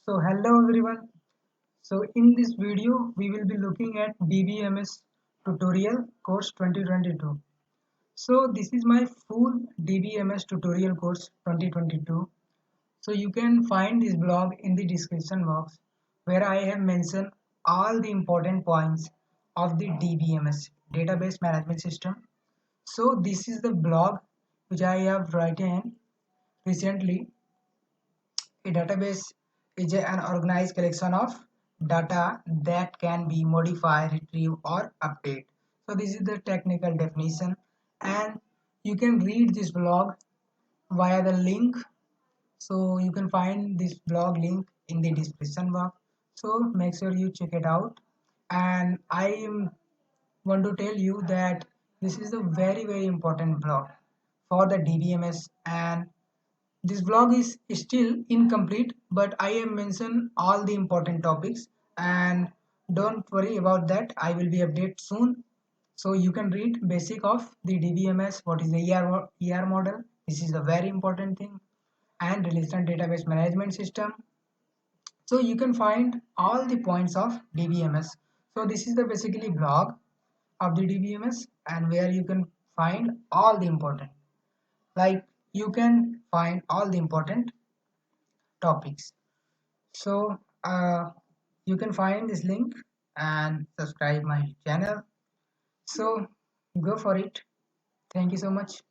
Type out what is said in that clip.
So hello everyone. So in this video we will be looking at DBMS tutorial course 2022. So this is my full DBMS tutorial course 2022. So you can find this blog in the description box where I have mentioned all the important points of the DBMS database management system. So this is the blog which I have written recently. A database is an organized collection of data that can be modified, retrieved, or updated. So this is the technical definition, and you can read this blog via the link. So you can find this blog link in the description box. So make sure you check it out. And want to tell you that this is a very important blog for the DBMS, and this vlog is still incomplete, but I have mentioned all the important topics, and don't worry about that. I will be update soon. So you can read basic of the DBMS, what is the ER model. This is a very important thing, and relational database management system. So you can find all the points of DBMS. So this is the basically blog of the DBMS, and where you can find all the important, like you can find all the important topics. So you can find this link and subscribe my channel. So go for it. Thank you so much.